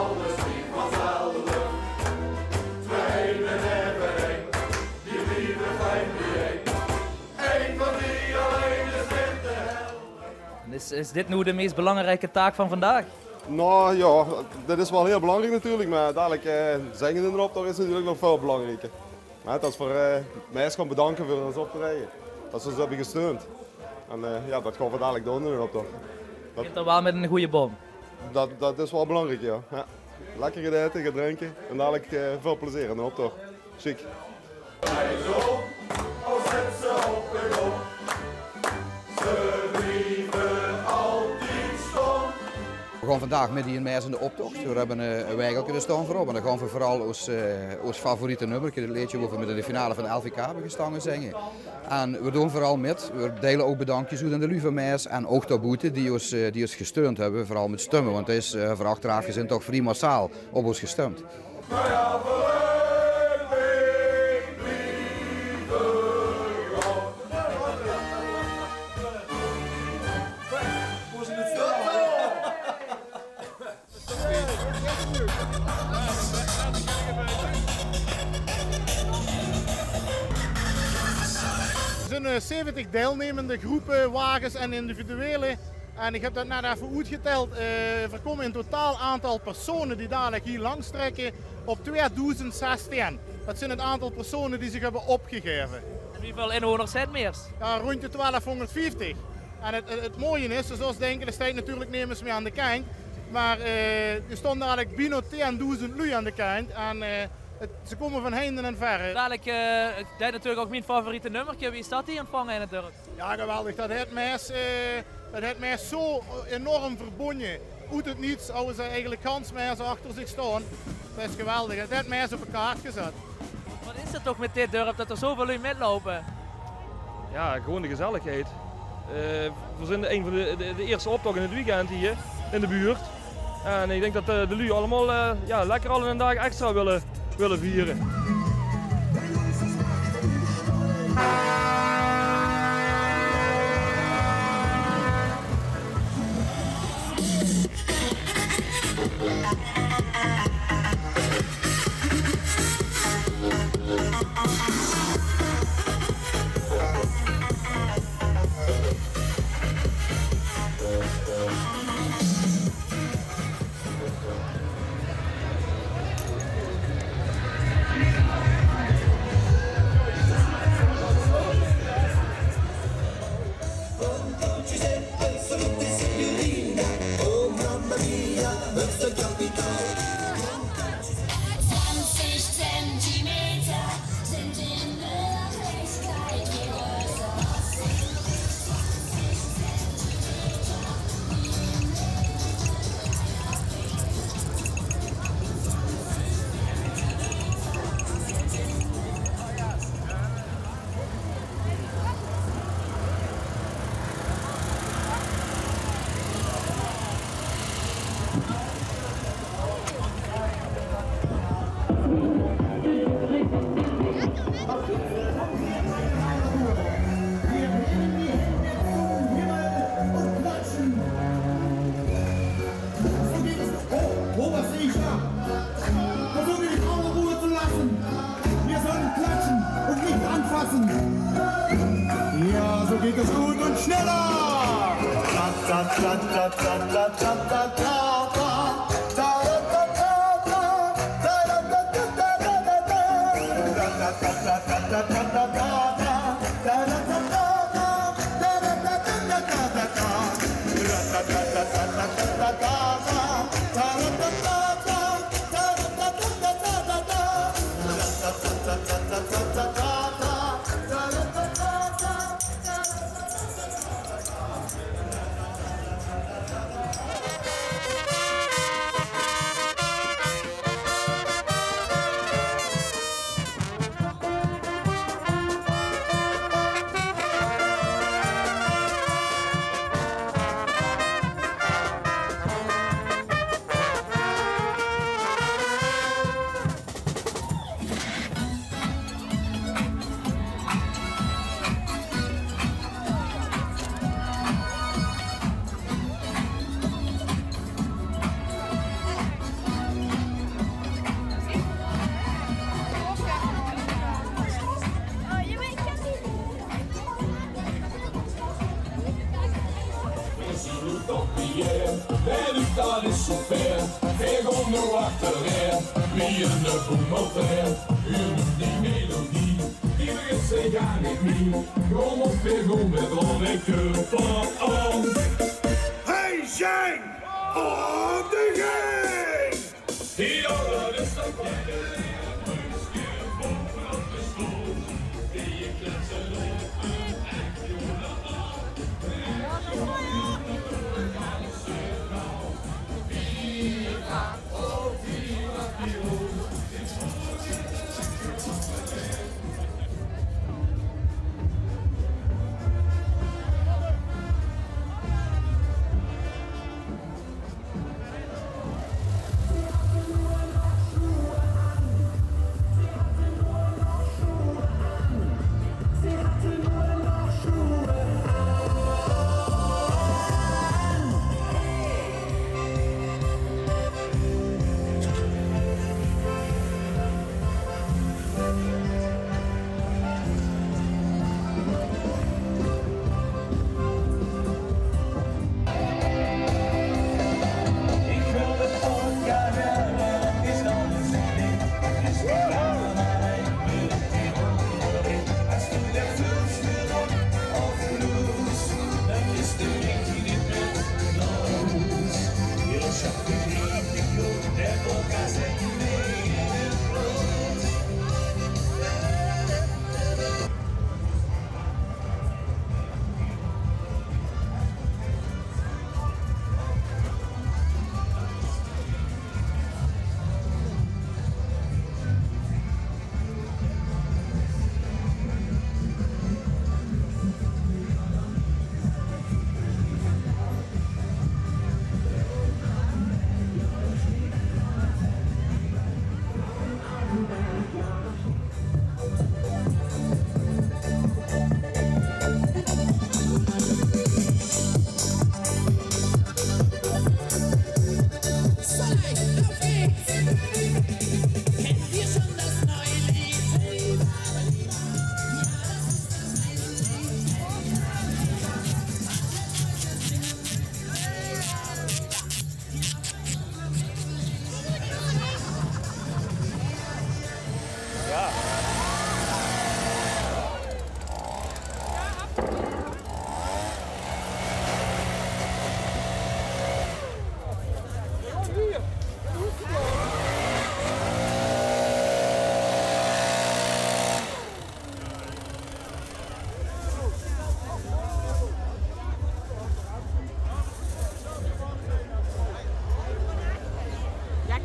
alles niet vanzelf. Twee hebben één, die lieve fijn bijeen. Eén van die alleen is in de hel. Is dit nu de meest belangrijke taak van vandaag? Nou ja, dat is wel heel belangrijk natuurlijk, maar dadelijk zingen erop, dat is natuurlijk nog veel belangrijker. Dat is voor mij gaan bedanken voor ons op te rijden. Dat ze ons hebben gesteund. En ja, dat gaan we dadelijk doen in de optocht. Het begint er wel met een goede bom. Dat is wel belangrijk, ja. Lekker gaan eten, gaan drinken en dadelijk veel plezier in de optocht. Chic. We gaan vandaag met die meis in de optocht. We hebben een weigelke staan voorop en dan gaan we vooral ons favoriete nummer, het liedje waar we met de finale van de LVK hebben gestaan zingen. En we doen vooral met, we delen ook bedankjes uit aan de lieve meis en ook de boete die ons gesteund hebben, vooral met stemmen, want het is voor achteraf gezien toch vrij massaal op ons gestemd. Er zijn 70 deelnemende groepen, wagens en individuele. En ik heb dat net even uitgeteld. Er komen in totaal aantal personen die dadelijk hier langs trekken op 2016. Dat zijn het aantal personen die zich hebben opgegeven. En hoeveel inwoners zijn het meer? Ja, rond de 1250. En het mooie is, zoals de enkele tijd natuurlijk nemen ze mee aan de kant. Maar er stond dadelijk bijna 10.000 lui aan de kant. En ze komen van heinde en verre. Dadelijk, dat is natuurlijk ook mijn favoriete nummertje. Wie is dat die ontvangen in het dorp? Ja, geweldig. Dat heeft mij zo enorm verbonden. Uit het niets, als ze eigenlijk gans mij zo achter zich staan. Dat is geweldig. Dat heeft mij op een kaart gezet. Wat is het toch met dit dorp dat er zoveel lui metlopen? Ja, gewoon de gezelligheid. We zijn een van de eerste optocht in het weekend hier in de buurt. En ik denk dat de lui allemaal lekker al een dag extra willen vieren. Ja, so geht es gut und schneller. nu achterin. Wie in de voetbaltrend, u noemt die melodie. Die begint zich aan in mij. Kom op weer goed met Ronnie van ons. Hey Shane, op de gang! Hier dat is de plek.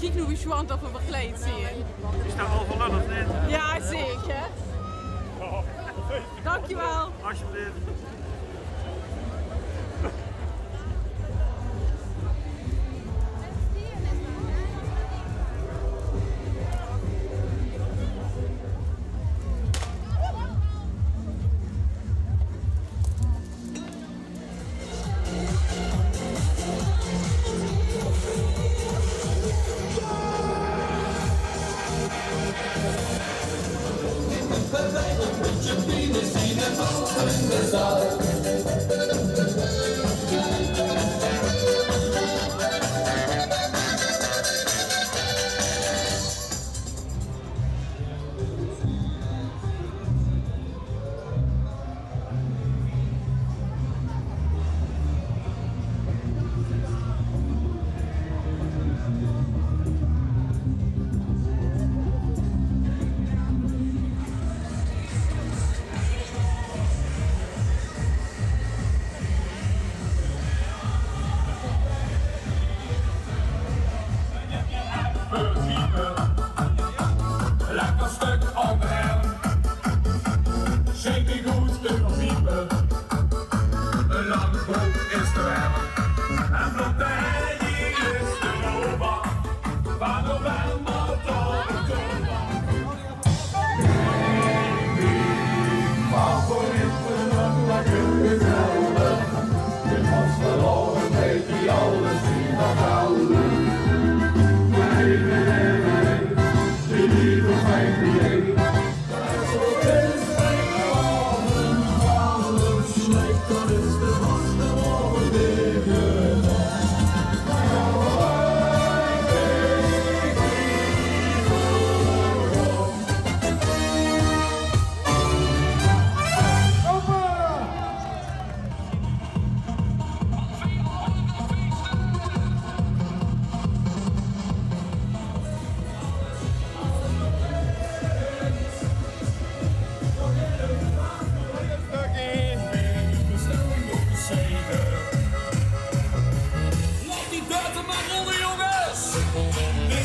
Kijk nu wie Schwant op een verkleed zie je. Is dat wel van of niet? Ja, zeker. Dankjewel. Alsjeblieft.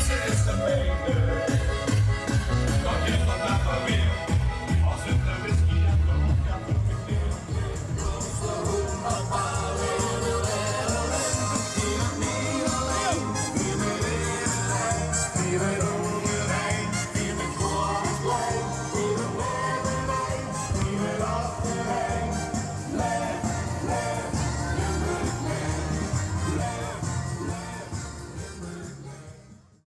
deze is de mijne.